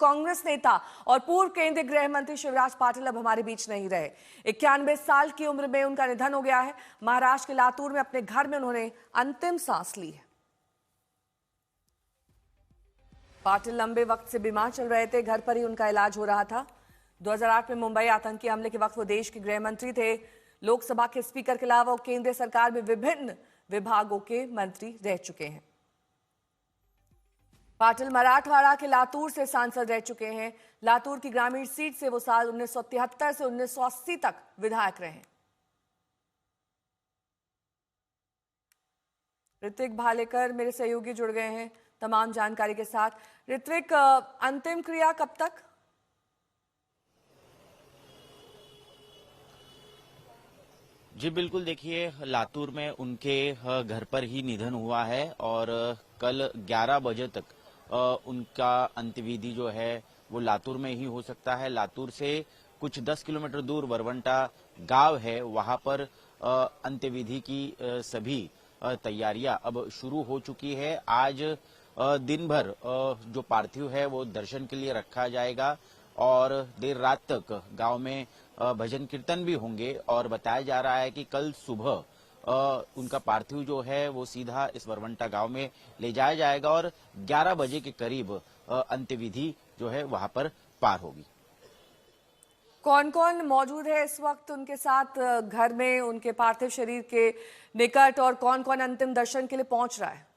कांग्रेस नेता और पूर्व केंद्रीय गृह मंत्री शिवराज पाटिल अब हमारे बीच नहीं रहे। 91 साल की उम्र में उनका निधन हो गया है। महाराष्ट्र के लातूर में अपने घर में उन्होंने अंतिम सांस ली है। पाटिल लंबे वक्त से बीमार चल रहे थे, घर पर ही उनका इलाज हो रहा था। 2008 में मुंबई आतंकी हमले के वक्त वो देश के गृह मंत्री थे। लोकसभा के स्पीकर के अलावा वो केंद्रीय सरकार में विभिन्न विभागों के मंत्री रह चुके हैं। पाटिल मराठवाड़ा के लातूर से सांसद रह चुके हैं। लातूर की ग्रामीण सीट से वो साल 1973 से 1980 तक विधायक रहे। ऋत्विक भालेकर मेरे सहयोगी जुड़ गए हैं तमाम जानकारी के साथ। ऋत्विक, अंतिम क्रिया कब तक? जी बिल्कुल, देखिए लातूर में उनके घर पर ही निधन हुआ है और कल 11 बजे तक उनका अंत्यविधि जो है वो लातूर में ही हो सकता है। लातूर से कुछ 10 किलोमीटर दूर वरवंटा गांव है, वहां पर अंत्यविधि की सभी तैयारियां अब शुरू हो चुकी है। आज दिन भर जो पार्थिव है वो दर्शन के लिए रखा जाएगा और देर रात तक गांव में भजन कीर्तन भी होंगे और बताया जा रहा है कि कल सुबह उनका पार्थिव जो है वो सीधा इस वरवंटा गांव में ले जाया जाएगा और 11 बजे के करीब अंत्यविधि जो है वहां पर पार होगी। कौन कौन मौजूद है इस वक्त उनके साथ घर में, उनके पार्थिव शरीर के निकट, और कौन कौन अंतिम दर्शन के लिए पहुंच रहा है?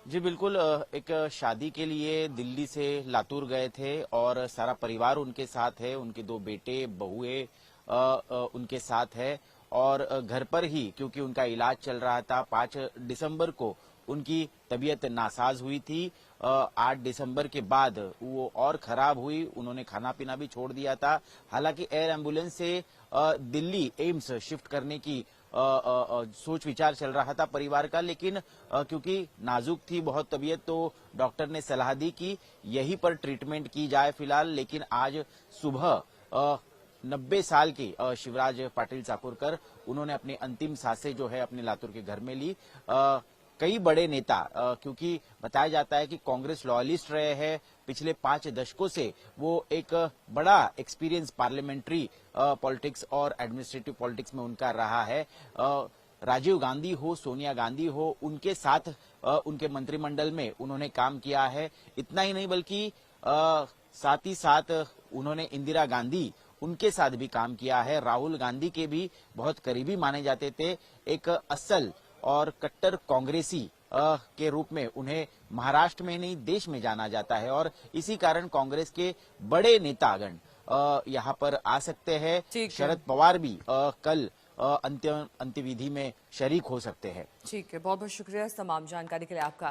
जी बिल्कुल, एक शादी के लिए दिल्ली से लातूर गए थे और सारा परिवार उनके साथ है। उनके 2 बेटे बहुएं उनके साथ है और घर पर ही क्योंकि उनका इलाज चल रहा था। 5 दिसंबर को उनकी तबीयत नासाज हुई थी। 8 दिसंबर के बाद वो और खराब हुई, उन्होंने खाना पीना भी छोड़ दिया था। हालांकि एयर एम्बुलेंस से दिल्ली एम्स शिफ्ट करने की सोच विचार चल रहा था परिवार का, लेकिन क्योंकि नाजुक थी बहुत तबीयत तो डॉक्टर ने सलाह दी कि यहीं पर ट्रीटमेंट की जाए फिलहाल। लेकिन आज सुबह 90 साल के शिवराज पाटिल चाकूरकर उन्होंने अपनी अंतिम सांसें जो है अपने लातूर के घर में ली। कई बड़े नेता, क्योंकि बताया जाता है कि कांग्रेस लॉयलिस्ट रहे हैं पिछले 5 दशकों से, वो एक बड़ा एक्सपीरियंस पार्लियामेंट्री पॉलिटिक्स और एडमिनिस्ट्रेटिव पॉलिटिक्स में उनका रहा है। राजीव गांधी हो, सोनिया गांधी हो, उनके साथ उनके मंत्रिमंडल में उन्होंने काम किया है। इतना ही नहीं बल्कि साथ ही साथ उन्होंने इंदिरा गांधी, उनके साथ भी काम किया है। राहुल गांधी के भी बहुत करीबी माने जाते थे। एक असल और कट्टर कांग्रेसी के रूप में उन्हें महाराष्ट्र में नहीं देश में जाना जाता है और इसी कारण कांग्रेस के बड़े नेतागण यहाँ पर आ सकते हैं। शरद पवार भी कल अंत्यविधि में शरीक हो सकते हैं। ठीक है, बहुत बहुत शुक्रिया इस तमाम जानकारी के लिए आपका।